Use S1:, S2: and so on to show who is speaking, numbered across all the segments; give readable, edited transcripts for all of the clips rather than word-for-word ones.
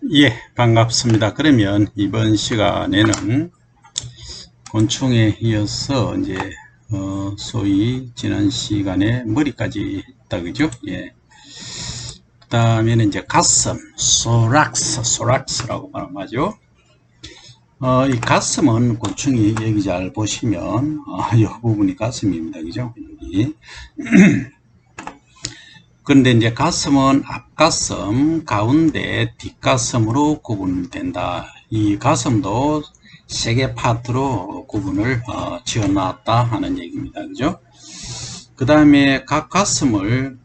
S1: 예, 반갑습니다. 그러면 이번 시간에는 곤충에 이어서 이제 소위 지난 시간에 머리까지 했다 그죠? 예. 그다음에는 이제 가슴, 소락스라고 말하죠. 이 가슴은 곤충이 여기 잘 보시면 이 부분이 가슴입니다. 그죠? 여기. 그런데 이제 가슴은 앞가슴, 가운데, 뒷가슴으로 구분된다. 이 가슴도 세 개 파트로 구분을 지어놨다 하는 얘기입니다. 그죠? 그 다음에 각 가슴을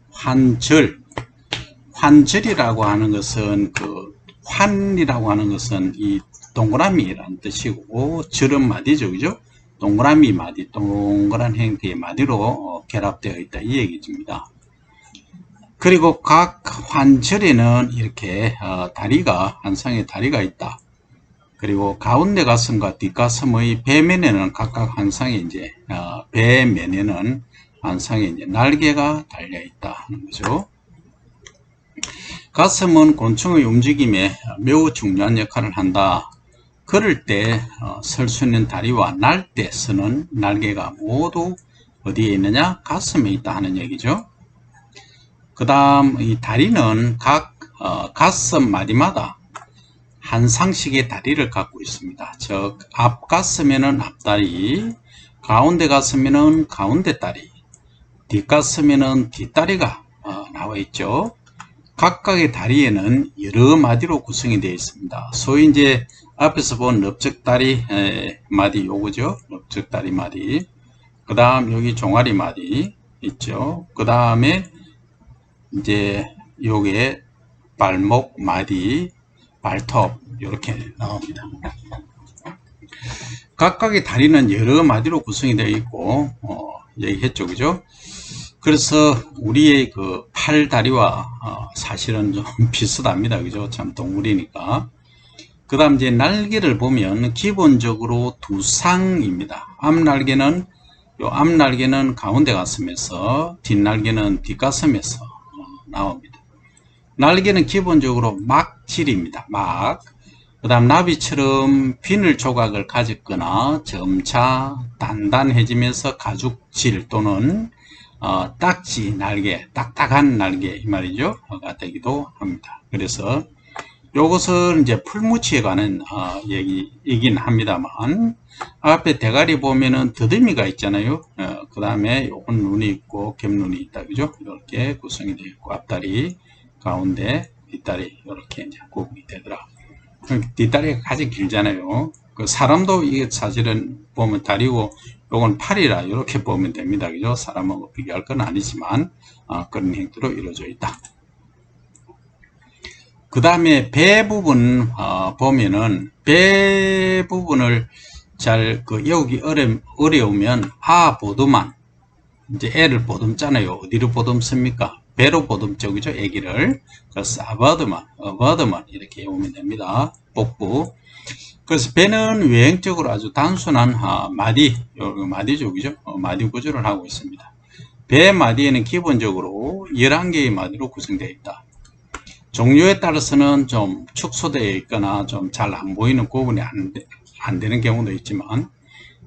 S1: 환절이라고 하는 것은 환이라고 하는 것은 이 동그라미라는 뜻이고, 절은 마디죠. 그죠? 동그라미 마디, 동그란 형태의 마디로 결합되어 있다. 이 얘기입니다. 그리고 각 환절에는 이렇게 다리가 한 쌍의 다리가 있다. 그리고 가운데 가슴과 뒷가슴의 배면에는 각각 한 쌍의 이제 배면에는 한 쌍의 이제 날개가 달려 있다 하는 거죠. 가슴은 곤충의 움직임에 매우 중요한 역할을 한다. 걸을 때 설 수 있는 다리와 날 때 쓰는 날개가 모두 어디에 있느냐? 가슴에 있다 하는 얘기죠. 그 다음 이 다리는 각 가슴 마디마다 한 쌍씩의 다리를 갖고 있습니다. 즉 앞가슴에는 앞다리, 가운데 가슴에는 가운데 다리, 뒷가슴에는 뒷다리가 나와 있죠. 각각의 다리에는 여러 마디로 구성이 되어 있습니다. 소위 이제 앞에서 본 넓적다리 마디 요거죠. 넓적다리 마디. 그 다음 여기 종아리 마디 있죠. 그 다음에 이제 요게 발목, 마디, 발톱 이렇게 나옵니다. 각각의 다리는 여러 마디로 구성이 되어 있고 얘기했죠, 그죠? 그래서 우리의 그 팔다리와 사실은 좀 비슷합니다, 그죠? 참 동물이니까. 그 다음 이제 날개를 보면 기본적으로 두 쌍입니다. 앞날개는 가운데 가슴에서, 뒷날개는 뒷가슴에서 나옵니다. 날개는 기본적으로 막질입니다. 막. 그 다음 나비처럼 비늘 조각을 가졌거나 점차 단단해지면서 가죽질 또는 딱지 날개, 딱딱한 날개 이 말이죠. 가 되기도 합니다. 그래서 요것은 이제 풀무치에 관한 얘기이긴 합니다만 앞에 대가리 보면은 더듬이가 있잖아요. 그 다음에 요건 눈이 있고 겹눈이 있다 그죠? 이렇게 구성이 되어 있고 앞다리, 가운데, 뒷다리 이렇게 이제 구분이 되더라. 뒷다리가 가장 길잖아요. 그 사람도 이게 사실은 보면 다리고 요건 팔이라 이렇게 보면 됩니다. 그죠? 사람하고 비교할 건 아니지만 그런 형태로 이루어져 있다. 그 다음에 배 부분 보면은 배 부분을 잘 외우기 어려우면 보듬만 이제 애를 보듬잖아요. 어디로 보듬습니까? 배로 보듬죠, 그죠? 애기를. 그래서 어버드만 이렇게 외우면 됩니다. 복부. 그래서 배는 외형적으로 아주 단순한 마디죠, 그죠? 마디 구조를 하고 있습니다. 배 마디에는 기본적으로 11개의 마디로 구성되어 있다. 종류에 따라서는 좀 축소되어 있거나 좀 잘 안 보이는 구분이 안 되는 경우도 있지만,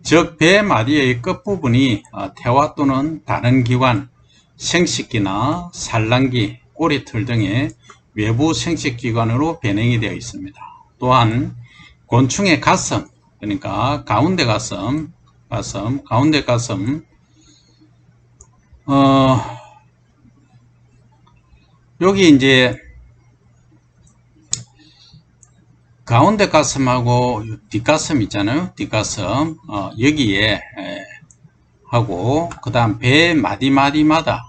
S1: 즉 배 마디의 끝부분이 태화 또는 다른 기관, 생식기나 산란기, 꼬리털 등의 외부 생식기관으로 변형이 되어 있습니다. 또한 곤충의 가슴, 그러니까 가운데 가슴, 가운데 가슴, 여기 이제 가운데 가슴하고 뒷가슴 있잖아요. 뒷가슴 여기에 하고 그 다음 배 마디마다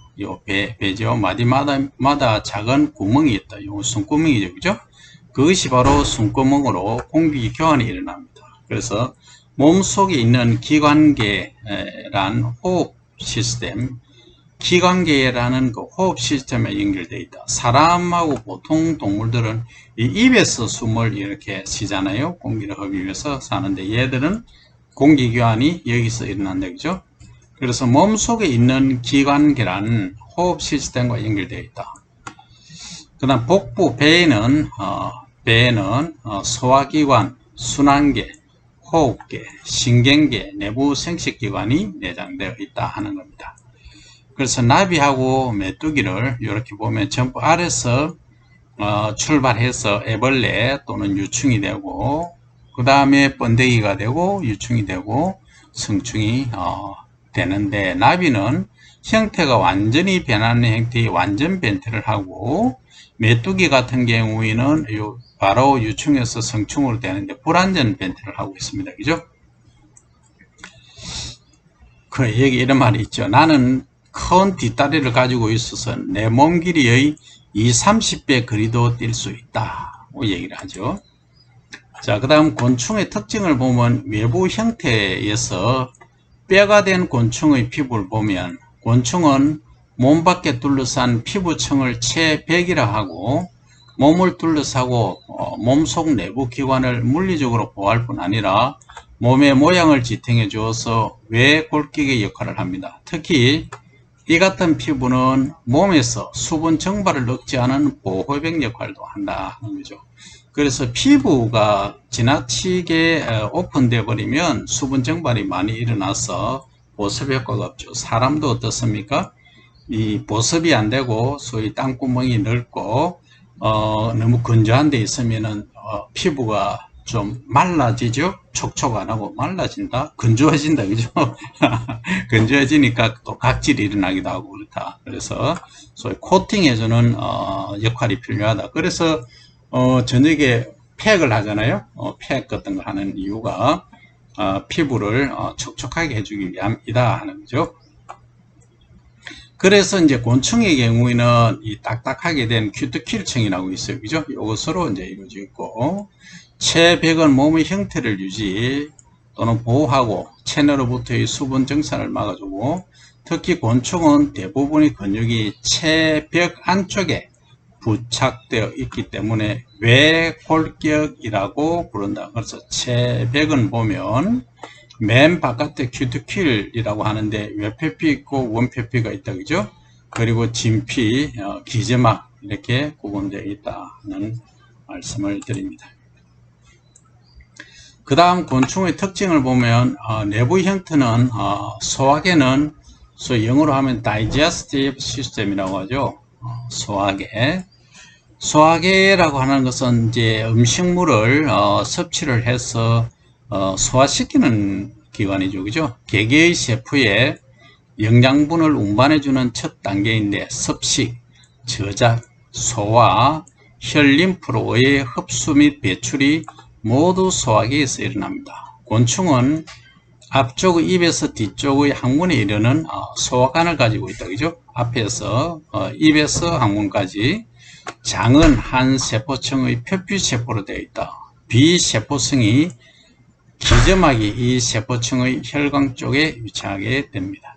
S1: 배죠. 마디마다 작은 구멍이 있다. 요 숨구멍이죠. 그죠? 그것이 바로 숨구멍으로 공기 교환이 일어납니다. 그래서 몸속에 있는 기관계란 호흡 시스템, 기관계라는 그 호흡 시스템에 연결되어 있다. 사람하고 보통 동물들은 이 입에서 숨을 이렇게 쉬잖아요. 공기를 흡입해서 사는데 얘들은 공기 교환이 여기서 일어난다. 그죠? 그래서 몸속에 있는 기관계란 호흡 시스템과 연결되어 있다. 그 다음 복부 배에는 배에는 소화기관, 순환계, 호흡계, 신경계, 내부 생식기관이 내장되어 있다 하는 겁니다. 그래서 나비하고 메뚜기를 이렇게 보면 전부 아래서 출발해서 애벌레 또는 유충이 되고, 그 다음에 번데기가 되고 유충이 되고 성충이 되는데, 나비는 형태가 완전히 변하는 형태의 완전 변태를 하고, 메뚜기 같은 경우에는 바로 유충에서 성충으로 되는데 불완전 변태를 하고 있습니다. 그죠? 여기 이런 말이 있죠. 나는 큰 뒷다리를 가지고 있어서 내 몸 길이의 30배 거리도 뛸 수 있다. 얘기를 하죠. 자, 그 다음 곤충의 특징을 보면 외부 형태에서 뼈가 된 곤충의 피부를 보면, 곤충은 몸 밖에 둘러싼 피부층을 체백이라 하고, 몸을 둘러싸고 몸속 내부 기관을 물리적으로 보호할 뿐 아니라 몸의 모양을 지탱해 주어서 외골격의 역할을 합니다. 특히 이 같은 피부는 몸에서 수분 증발을 억제하는 보호벽 역할도 한다는 거죠. 그래서 피부가 지나치게 오픈되어 버리면 수분 증발이 많이 일어나서 보습 효과가 없죠. 사람도 어떻습니까? 이 보습이 안 되고 소위 땀구멍이 넓고 너무 건조한 데 있으면은 피부가 좀 말라지죠. 촉촉 안 하고 말라진다, 건조해진다, 그죠? 건조해지니까 또 각질이 일어나기도 하고 그렇다. 그래서 소위 코팅해주는 역할이 필요하다. 그래서 저녁에 팩을 하잖아요. 팩 같은 거 하는 이유가 피부를 촉촉하게 해주기 위함이다 하는 거죠. 그래서 이제 곤충의 경우에는 이 딱딱하게 된 큐티클층이라고 있어요. 그죠? 이것으로 이제 이루어져 있고, 체백은 몸의 형태를 유지 또는 보호하고 체내로부터의 수분 증산을 막아주고, 특히 곤충은 대부분의 근육이 체벽 안쪽에 부착되어 있기 때문에 외골격이라고 부른다. 그래서 체벽은 보면 맨 바깥에 큐티클이라고 하는데 외표피 있고 원표피가 있다, 그죠? 그리고 진피, 기저막 이렇게 구분되어 있다는 말씀을 드립니다. 그 다음 곤충의 특징을 보면 내부 형태는 소화계는 소위 영어로 하면 digestive system이라고 하죠. 소화계라고 하는 것은 이제 음식물을 섭취를 해서 소화시키는 기관이죠. 그죠? 개개의 세포에 영양분을 운반해주는 첫 단계인데, 섭식, 저작, 소화, 혈림프로의 흡수 및 배출이 모두 소화기에서 일어납니다. 곤충은 앞쪽의 입에서 뒤쪽의 항문에 이르는 소화관을 가지고 있다. 그죠? 앞에서 입에서 항문까지. 장은 한 세포층의 표피세포로 되어 있다. 비세포성이 기저막이 이 세포층의 혈관 쪽에 위치하게 됩니다.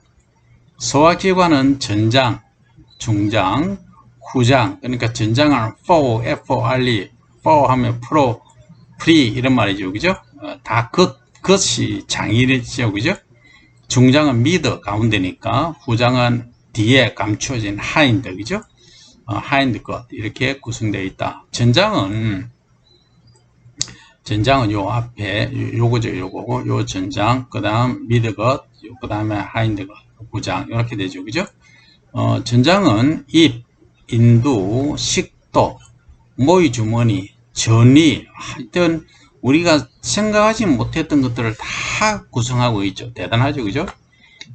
S1: 소화기관은 전장, 중장, 후장, 그러니까 전장은 for, for, for 하면 pro, pre 이런 말이죠. 그죠? 다 것이 장이죠. 그죠? 중장은 미드, 가운데니까, 후장은 뒤에 감추어진 하인드, 그죠? 하인드 것 이렇게 구성되어 있다. 전장은 요 앞에 요거죠. 요거고 요 전장, 그 다음 미드 것, 그 다음에 하인드 것, 후장 이렇게 되죠. 그죠? 전장은 입, 인두, 식도, 모의 주머니, 전이, 하여튼 우리가 생각하지 못했던 것들을 다 구성하고 있죠. 대단하죠. 그죠?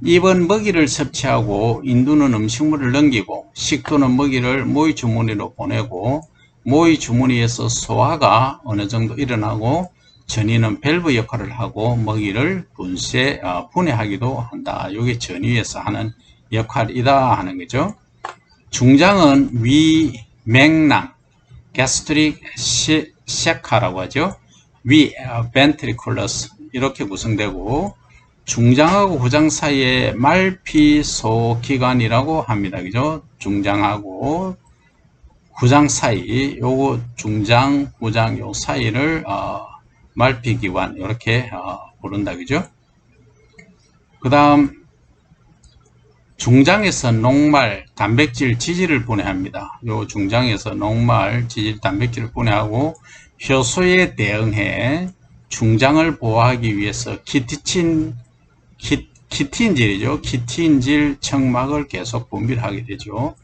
S1: 입은 먹이를 섭취하고, 인두는 음식물을 넘기고, 식도는 먹이를 모의 주머니로 보내고, 모의 주머니에서 소화가 어느 정도 일어나고, 전이는 밸브 역할을 하고 먹이를 분해하기도 한다. 이게 전이에서 하는 역할이다 하는 거죠. 중장은 위, 맥낭, gastric 샤카라고 하죠. 위, ventriculus 이렇게 구성되고, 중장하고 후장 사이에 말피소기관이라고 합니다. 그죠? 중장하고 후장 사이, 요거 중장, 후장 요 사이를 말피기관 이렇게 부른다. 그죠? 그 다음 중장에서 녹말, 단백질, 지질을 분해합니다. 요 중장에서 녹말, 지질, 단백질을 분해하고 효소에 대응해 중장을 보호하기 위해서 키틴질이죠. 키틴질 청막을 계속 분비를 하게 되죠.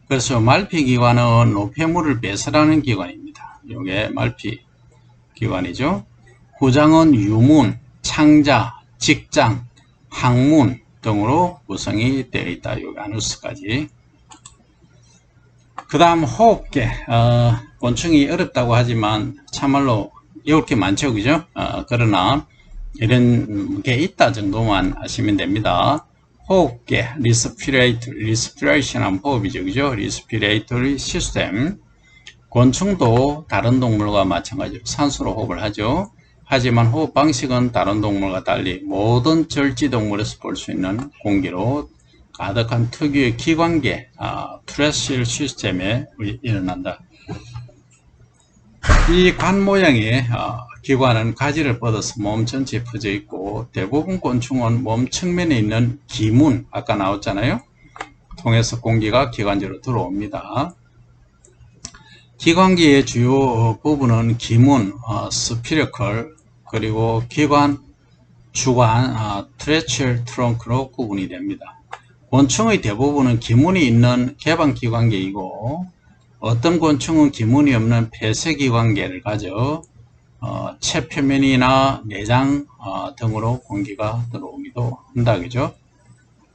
S1: 그래서 말피기관은 노폐물을 배설하는 기관입니다. 이게 말피기관이죠. 후장은 유문, 창자, 직장, 항문 등으로 구성이 되어 있다. 여기 아누스까지. 그 다음 호흡계. 곤충이 어렵다고 하지만 참말로 외울 게 많죠. 그죠? 그러나 이런 게 있다 정도만 아시면 됩니다. 호흡계, 리스피레이션 하면 호흡이죠. 그죠? 리스피레이터리 시스템. 곤충도 다른 동물과 마찬가지로 산소로 호흡을 하죠. 하지만 호흡 방식은 다른 동물과 달리 모든 절지동물에서 볼 수 있는 공기로 가득한 특유의 기관계, 트레실 시스템에 일어난다. 이 관 모양의 기관은 가지를 뻗어서 몸 전체에 퍼져 있고 대부분 곤충은 몸 측면에 있는 기문, 아까 나왔잖아요. 통해서 공기가 기관지로 들어옵니다. 기관기의 주요 부분은 기문, 스피러클, 그리고 기관, 주관, 트레첼 트렁크로 구분이 됩니다. 곤충의 대부분은 기문이 있는 개방기관계이고 어떤 곤충은 기문이 없는 폐쇄기관계를 가져 체표면이나 내장 등으로 공기가 들어오기도 한다. 그죠?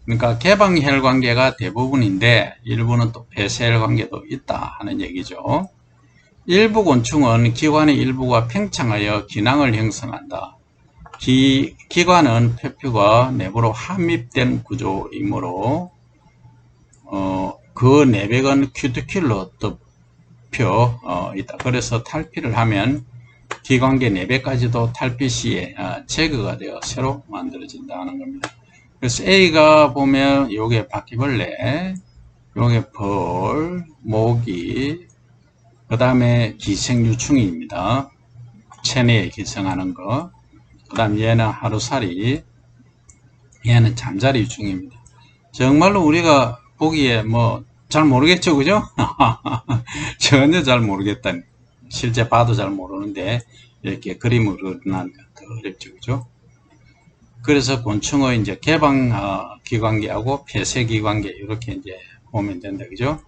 S1: 그러니까 개방혈관계가 대부분인데 일부는 또 폐쇄혈관계도 있다 하는 얘기죠. 일부 곤충은 기관의 일부가 팽창하여 기낭을 형성한다. 기관은 표피가 내부로 함입된 구조이므로 그 내벽은 큐티클로 덮여 있다. 그래서 탈피를 하면 기관계 내벽까지도 탈피 시에 제거가 되어 새로 만들어진다는 겁니다. 그래서 A가 보면 요게 바퀴벌레, 요게 벌, 모기, 그 다음에 기생유충입니다. 체내에 기생하는 거. 그 다음 얘는 하루살이, 얘는 잠자리 유충입니다. 정말로 우리가 보기에 뭐 잘 모르겠죠, 그죠? 전혀 잘 모르겠다니. 실제 봐도 잘 모르는데 이렇게 그림으로 나니까 더 어렵죠, 그죠? 그래서 곤충의 이제 개방 기관계하고 폐쇄 기관계 이렇게 이제 보면 된다, 그죠?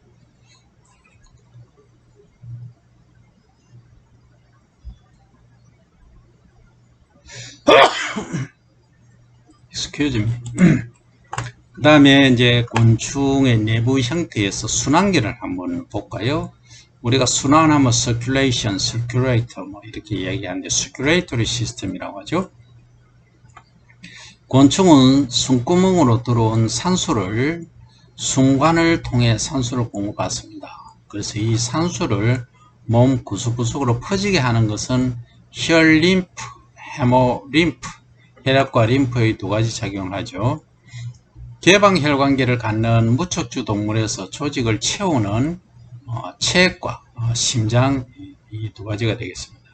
S1: Excuse me. 그 다음에 이제 곤충의 내부 형태에서 순환계를 한번 볼까요? 우리가 순환하면 circulation, circulator 뭐 이렇게 이야기하는데 circulatory system이라고 하죠. 곤충은 숨구멍으로 들어온 산소를 순관을 통해 산소를 공급받습니다. 그래서 이 산소를 몸 구석구석으로 퍼지게 하는 것은 혈림프, 헤모림프, 혈액과 림프의 두 가지 작용을 하죠. 개방혈관계를 갖는 무척주 동물에서 조직을 채우는 체액과 심장 이 두 가지가 되겠습니다.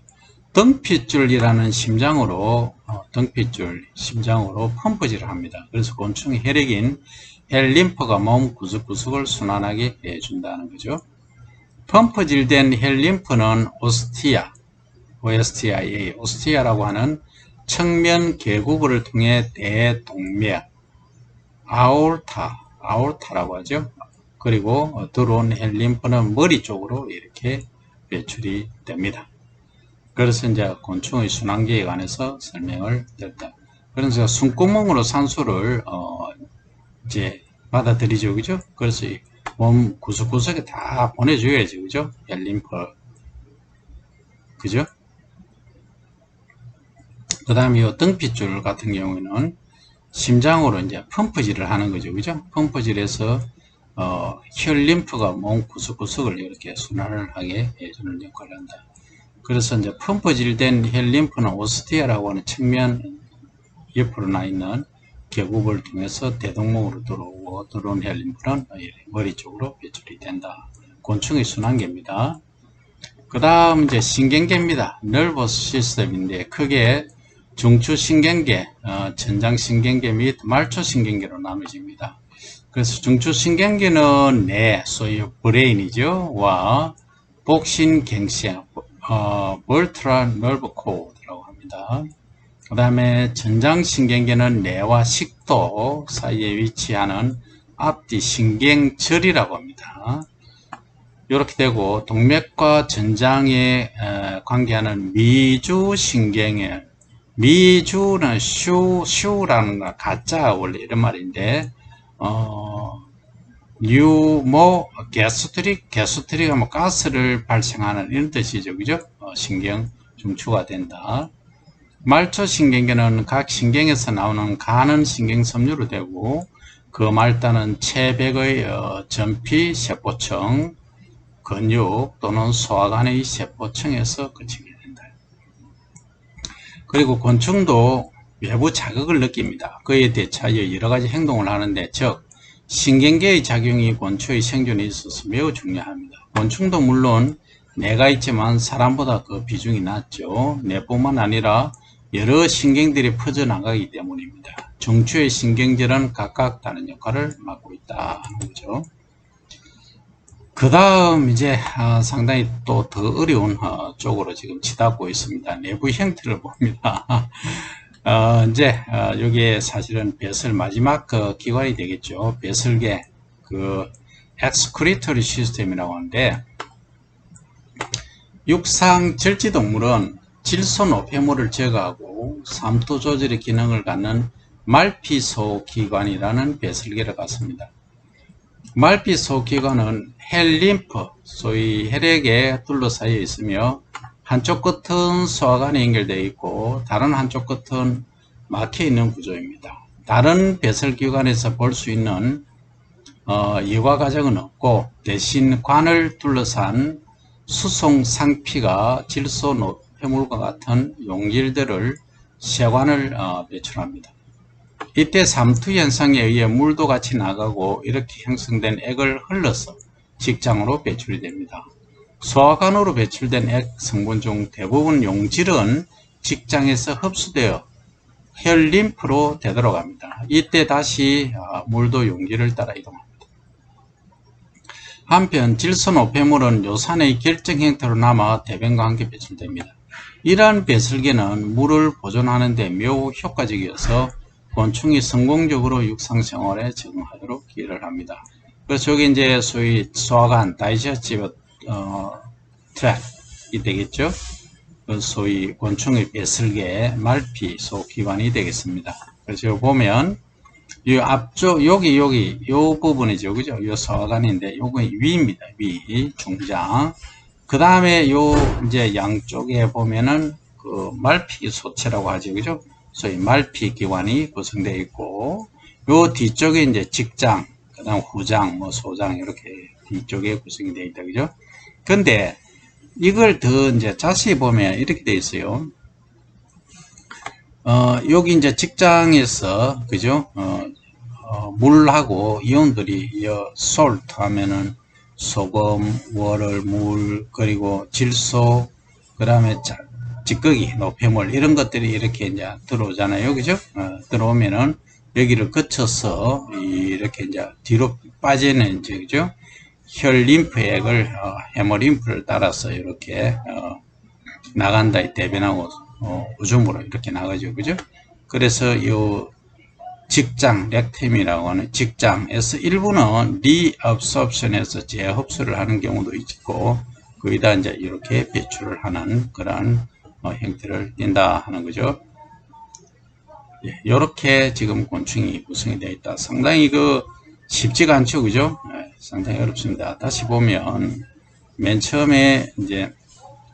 S1: 등핏줄이라는 심장으로 심장으로 펌프질을 합니다. 그래서 곤충의 혈액인 혈림프가 몸 구석구석을 순환하게 해준다는 거죠. 펌프질된 혈림프는 오스티아라고 하는 측면 계구부를 통해 대동맥, 아오르타라고 하죠. 그리고 들어온 혈림프는 머리 쪽으로 이렇게 배출이 됩니다. 그래서 이제 곤충의 순환계에 관해서 설명을 드렸다. 그래서 숨구멍으로 산소를 이제 받아들이죠, 그죠? 그래서 몸 구석구석에 다 보내줘야지, 그죠? 혈림프, 그죠? 그 다음에 이 등핏줄 같은 경우에는 심장으로 이제 펌프질을 하는 거죠, 그죠? 펌프질에서 혈림프가 몸 구석구석을 이렇게 순환을 하게 해주는 역할을 한다. 그래서 이제 펌프질된 혈림프는 오스티아라고 하는 측면 옆으로 나 있는 계급을 통해서 대동맥으로 들어오고 들어온 혈림프는 머리 쪽으로 배출이 된다. 곤충의 순환계입니다. 그 다음 이제 신경계입니다. nervous system인데 크게 중추신경계, 천장신경계 및 말초신경계로 나눠집니다. 그래서 중추신경계는 뇌, 소위 브레인이죠. 와 복신경색, 볼트럴 너브 코드라고 합니다. 그 다음에 천장신경계는 뇌와 식도 사이에 위치하는 앞뒤 신경절이라고 합니다. 이렇게 되고 동맥과 전장에 관계하는 미주신경에 미주는 슈라는 거 가짜 원래 이런 말인데 뉴모 게스트릭 하면 가스를 발생하는 이런 뜻이죠. 그죠? 신경 중추가 된다. 말초신경계는 각 신경에서 나오는 가는 신경섬유로 되고 그 말단은 체백의 전피 세포층, 근육 또는 소화관의 세포층에서 그치게 된다. 그리고 곤충도 외부 자극을 느낍니다. 그에 대처하여 여러가지 행동을 하는데 즉 신경계의 작용이 곤충의 생존에 있어서 매우 중요합니다. 곤충도 물론 뇌가 있지만 사람보다 그 비중이 낮죠. 뇌뿐만 아니라 여러 신경들이 퍼져나가기 때문입니다. 중추의 신경절은 각각 다른 역할을 맡고 있다. 그죠? 그 다음 이제 상당히 또 더 어려운 쪽으로 지금 치닫고 있습니다. 내부 형태를 봅니다. 이제 여기에 사실은 배설 마지막 기관이 되겠죠. 배설계 그 엑스크리터리 시스템이라고 하는데 육상 절지동물은 질소 노폐물을 제거하고 삼투 조절의 기능을 갖는 말피소기관이라는 배설계를 갖습니다. 말피소기관은 헬림프, 소위 혈액에 둘러싸여 있으며 한쪽 끝은 소화관에 연결되어 있고 다른 한쪽 끝은 막혀 있는 구조입니다. 다른 배설기관에서 볼 수 있는 여과 과정은 없고 대신 관을 둘러싼 수송상피가 질소 노폐물과 같은 용질들을 세관을 배출합니다. 이때 삼투 현상에 의해 물도 같이 나가고 이렇게 형성된 액을 흘러서 직장으로 배출이 됩니다. 소화관으로 배출된 액 성분 중 대부분 용질은 직장에서 흡수되어 혈림프로 되돌아갑니다. 이때 다시 물도 용질을 따라 이동합니다. 한편 질소 노폐물은 요산의 결정 형태로 남아 대변과 함께 배출됩니다. 이러한 배설계는 물을 보존하는 데 매우 효과적이어서 곤충이 성공적으로 육상생활에 적응하도록 기여를 합니다. 그래서 여기 이제 소위 소화관, 다이제스티브 트랙이 되겠죠. 소위 곤충의 배설계, 말피, 소기관이 되겠습니다. 그래서 여기 보면 이 앞쪽 여기 요 부분이죠, 그죠? 요 소화관인데 요건 위입니다. 위 중장. 그 다음에 요 이제 양쪽에 보면은 그 말피 소체라고 하죠, 그죠? 소위 말피 기관이 구성되어 있고 요 뒤쪽에 이제 직장, 그다음 후장, 뭐 소장 이렇게 뒤쪽에 구성이 되어 있다, 그죠? 근데 이걸 더 이제 자세히 보면 이렇게 되어 있어요. 여기 이제 직장에서 그죠? 물하고 이온들이 솔트 하면은 소금, 월을, 물, 그리고 질소, 그 다음에 찌꺼기, 노폐물 이런 것들이 이렇게 이제 들어오잖아요, 그죠? 들어오면은 여기를 거쳐서 이렇게 이제 뒤로 빠지는 이제 그죠? 혈 림프액을 헤모림프를 따라서 이렇게 나간다, 대변하고 우중으로 이렇게 나가죠, 그죠? 그래서 이 직장, 렉템이라고 하는 직장에서 일부는 리업소프션에서 재흡수를 하는 경우도 있고 거기다 이제 이렇게 배출을 하는 그러한 형태를 띈다 하는 거죠. 예, 이렇게 지금 곤충이 구성이 되어 있다. 상당히 쉽지가 않죠, 그죠? 예, 상당히 어렵습니다. 다시 보면 맨 처음에 이제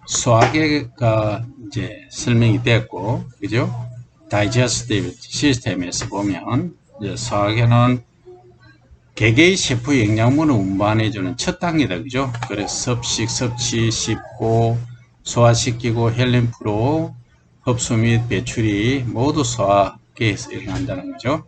S1: 소화계가 이제 설명이 됐고, 그죠? 다이제스티브 시스템에서 보면 이제 소화계는 개개의 세포 영양분을 운반해주는 첫 단계다, 그죠? 그래서 섭식, 섭취, 씹고 소화시키고 혈림프로 흡수 및 배출이 모두 소화계에서 일어난다는 거죠.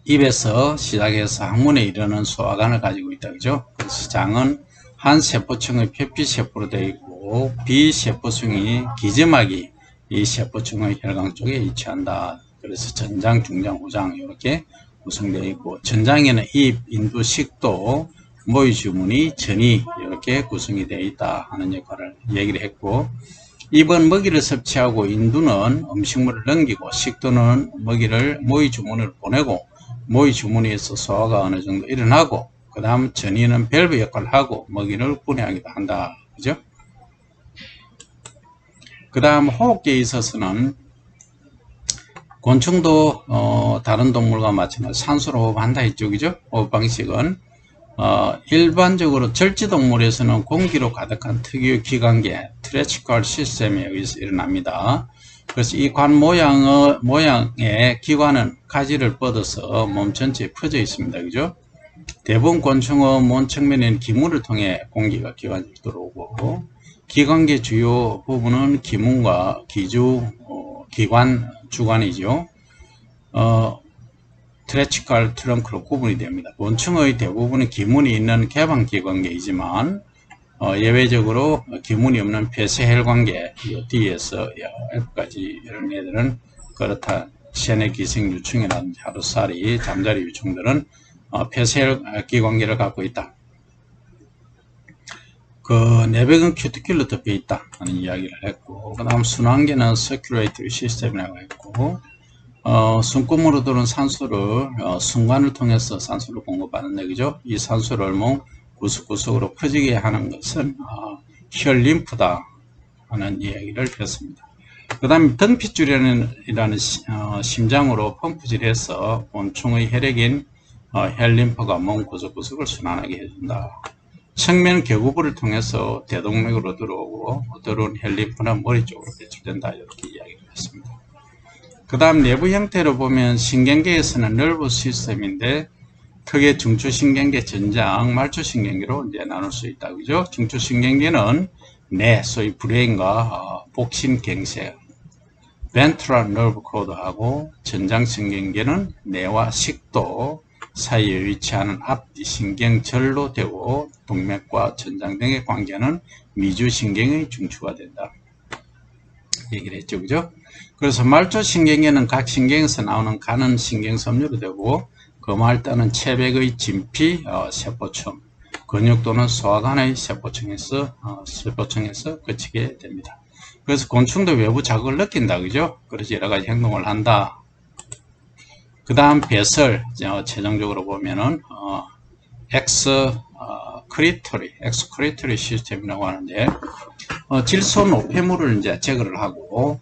S1: 입에서 시작해서 항문에 이르는 소화관을 가지고 있다, 그죠? 그래서 장은 한 세포층의 표피세포로 되어 있고 비세포층이 기점막이 이 세포층의 혈관 쪽에 위치한다. 그래서 전장, 중장, 후장 이렇게 구성되어 있고, 전장에는 입, 인두, 식도, 모의 주문이, 전이 이렇게 구성이 되어 있다 하는 역할을 얘기를 했고, 입은 먹이를 섭취하고 인두는 음식물을 넘기고 식도는 먹이를 모의 주문을 보내고 모의 주문에서 소화가 어느 정도 일어나고 그 다음 전이는 밸브 역할을 하고 먹이를 분해하기도 한다. 그죠? 그 다음 호흡기에 있어서는 곤충도 다른 동물과 마찬가지로 산소로 호흡한다 했죠. 그죠? 호흡 방식은 일반적으로 절지동물에서는 공기로 가득한 특유의 기관계 트레치컬 시스템에 의해서 일어납니다. 그래서 이 관 모양의 기관은 가지를 뻗어서 몸 전체에 퍼져 있습니다. 그죠? 대부분 곤충의 몸 측면에는 기문을 통해 공기가 기관으로 들어오고, 기관계 주요 부분은 기문과 기관, 주관이죠. 트레치컬 트렁크로 구분이 됩니다. 곤충의 대부분은 기문이 있는 개방기관계이지만 예외적으로 기문이 없는 폐쇄혈관계 D에서 F까지 이런 애들은 그렇다. 세뇌 기생 유충이라든지 하루살이, 잠자리 유충들은 폐쇄기관계를 갖고 있다. 그 내백은 큐티클로 덮여 있다 하는 이야기를 했고, 그 다음 순환계는 서큘레이터리 시스템이라고 했고, 숨구멍으로 들어온 산소를 순관을 통해서 산소를 공급하는데, 그죠? 이 산소를 몸 구석구석으로 퍼지게 하는 것은 혈림프다 하는 이야기를 했습니다. 그 다음에 등핏줄이라는 심장으로 펌프질을 해서 곤충의 혈액인 혈림프가 몸 구석구석을 순환하게 해준다. 측면 격우부를 통해서 대동맥으로 들어오고 들어온 혈림프는 머리 쪽으로 배출된다. 이렇게 이야기를 했습니다. 그 다음 내부 형태로 보면 신경계에서는 nerve 시스템인데 크게 중추신경계, 전장, 말초신경계로 이제 나눌 수 있다. 그죠? 중추신경계는 뇌, 소위 브레인과 복신경색, ventral nerve cord하고 전장신경계는 뇌와 식도 사이에 위치하는 앞뒤 신경절로 되고 동맥과 전장 등의 관계는 미주신경의 중추가 된다. 얘기를 했죠. 그죠? 그래서 말초신경계는 각 신경에서 나오는 가는 신경섬유로 되고 금할단은 체백의 진피, 세포층, 근육도는 소화관의 세포층에서 거치게 됩니다. 그래서 곤충도 외부 자극을 느낀다. 그죠? 그래서 여러 가지 행동을 한다. 그 다음 배설, 최종적으로 보면은, 엑스크리토리 시스템이라고 하는데, 질소 노폐물을 이제 제거를 하고,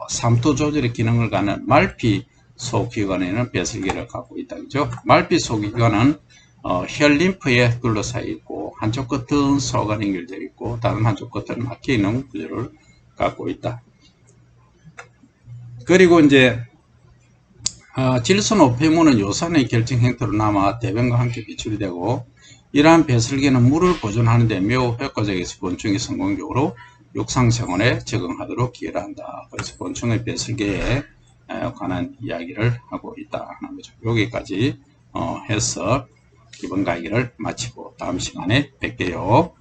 S1: 삼투 조절의 기능을 갖는 말피 소기관에는 배설기를 갖고 있다. 그죠? 말피 소기관은 혈림프에 둘러싸여 있고, 한쪽 끝은 소관 연결되어 있고, 다른 한쪽 끝은 막혀 있는 구조를 갖고 있다. 그리고 이제, 질소 노폐물은 요산의 결정 행태로 남아 대변과 함께 배출이 되고, 이러한 배설기는 물을 보존하는 데 매우 효과적이어서 곤충이 성공적으로 육상생활에 적응하도록 기여를 한다. 그래서 곤충의 배설기에 관한 이야기를 하고 있다 하는 거죠. 여기까지 해서 기본 강의를 마치고 다음 시간에 뵐게요.